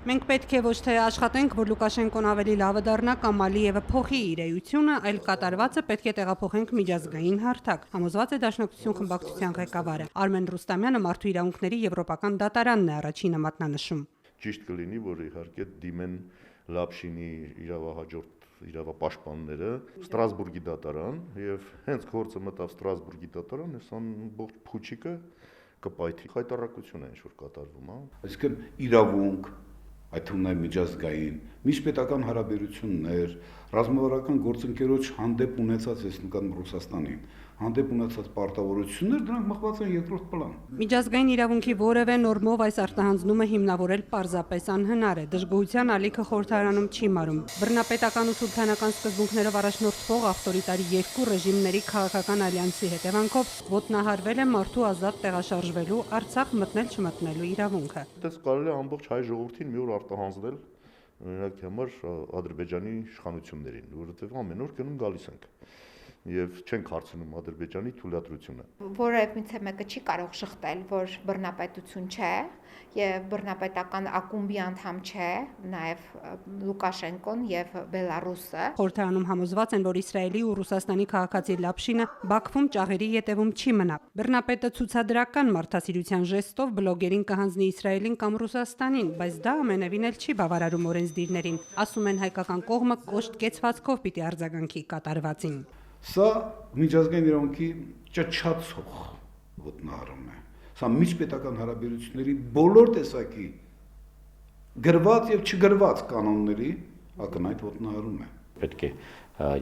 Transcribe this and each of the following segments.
Մենք պետք է ոչ թե աշխատենք, որ Լուկաշենկոն ավելի լավը դառնա կամ Ալիևը փոխի իր էությունը, այլ կատարվածը պետք է տեղափոխենք միջազգային հարթակ, համոզված է Դաշնակցություն խմբակցության ղեկավարը։ Արմեն Ռուստամյանը Մարդու իրավունքների եվրոպական դատարանն է առաջինը մատնանշում։ Ճիշտ կլինի, որ իհարկե դիմեն Լապշինի իրավապաշտպանները Ստրասբուրգի դատարան եւ հենց գործը մտավ Ստրասբուրգի դատարան, այս ամբողջ փուչիկը կպայթի։ Հայտարարություն է ինչ որ կատարվում, հա։ Այսինքն իրավունք, այդ թվում նաև միջազգային, միջպետական հարաբերություններ, ռազմավարական գործընկերոջ հանդեպ ունեցած, ես նկատում Ռուսաստանին, հանդեպ ունեցած պարտավորություններ, դրանք մղված են երկրորդ պլան։ Միջազգային իրավունքի որևէ նորմով այս արտահանձնումը հիմնավորել պարզապես անհնար է։ Դժգոհության ալիքը խորհրդարանում չի մարում։ Բռնապետական ու սուլթանական սկզբունքներով առաջնորդվող ավտորիտարի երկու ռեժիմների քաղաքական ալյանսի հետևանքով ոտնահարվել է մարդու ազատ տեղաշարժվելու, Արցախ մտնել-չմտնելու իրավունքը։ Այդպես կարելի է ամբողջ հայ ժողովրդին մի օր արտահանձնել օրինակ համար Ադրբեջանի իշխանություններին, որովհետև ամեն օր գնում գալիս ենք եւ չենք հարցնում Ադրբեջանի թույլատրությունը։ Որևէ մեկը չի կարող շղթել, որ բռնապետություն չէ եւ բռնապետական ակումբի անդամ չէ նաեւ Լուկաշենկոն եւ Բելարուսը։ Խորհրդարանում համոզված են, որ Իսրայելի ու Ռուսաստանի քաղաքացի Լապշինը Բաքվում ճաղերի ետևում չի մնա։ Բռնապետը ցուցադրական մարդասիրության ժեստով բլոգերին կհանձնի Իսրայելին կամ Ռուսաստանին, բայց դա ամենևին էլ չի բավարարում օրենսդիրներին, ասում են հայկական կողմը կոշտ կեցվածքով պիտի արձագանքի կատարվածին։ Սա միջազգային իրավունքի ճչացող ոտնահարում է։ Սա միջպետական հարաբերությունների բոլոր տեսակի գրված եւ չգրված կանոնների ակնհայտ ոտնահարում է։ Պետք է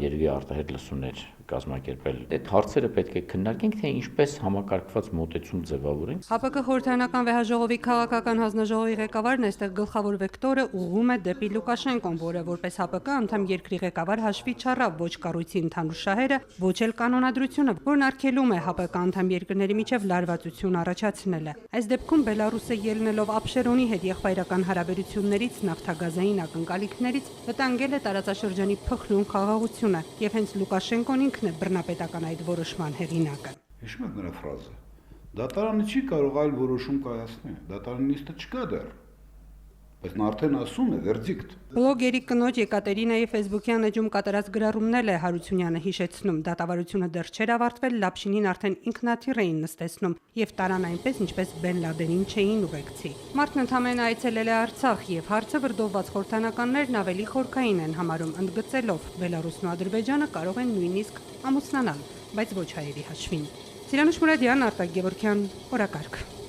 երևի արտահայտ լսումներ կազմակերպել։ Այդ հարցերը պետք է քննարկենք, թե ինչպես համակարգված մոտեցում ձևավորենք։ ՀԱՊԿ խորհրդարանական վեհաժողովի քաղաքական հանձնաժողովի ղեկավարն այստեղ գլխավոր վեկտորը ուղղում է դեպի Լուկաշենկոն, որը որպես ՀԱՊԿ անդամ երկրի ղեկավար հաշվի չառավ ոչ կառույցի ընդհանուր շահերը, ոչ էլ կանոնադրությունը, որն արգելում է ՀԱՊԿ անդամ երկրների միջև լարվածություն առաջացնելը։ Այս դեպքում Բելարուսը ելնելով Աբշերոնի հետ եղբայրական հարաբերություններից, նավթագազային ակնկալիքներից վտանգել է տարածաշրջանի փխրուն խաղաղությունը եւ հենց Լուկաշենկոն ինքն է բռնապետական այդ որոշման հեղինակը։ Հիշում եք նրա ֆրազը. դատարանը չի կարող այլ որոշում կայացնել, դատարանիստը չկա դեռ, բայց նա արդեն ասում է վերդիկտ։ Բլոգերի կնոջ Եկատերինայի ֆեյսբուքյան էջում կատարած գրառումն է Հարությունյանը հիշեցնում, դատավարությունը դեռ չէր ավարտվել, Լապշինին արդեն ինքնաթիռ էին նստեցնում եւ տարան այնպես, ինչպես Բեն Լադենին չէին ուղեկցի։ Մարդն ընդամենը այցելել է Արցախ եւ հարցը վրդովված խորհրդանականներն ավելի խորքային են համարում, ընդգծելով Բելարուսն ու Ադրբեջանը կարող են նույնիսկ ամուսնանալ, բայց ոչ հայերի հաշվին։ Սիրանուշ Մուրադյան, Արտակ Գևորգյան, օրակարգ։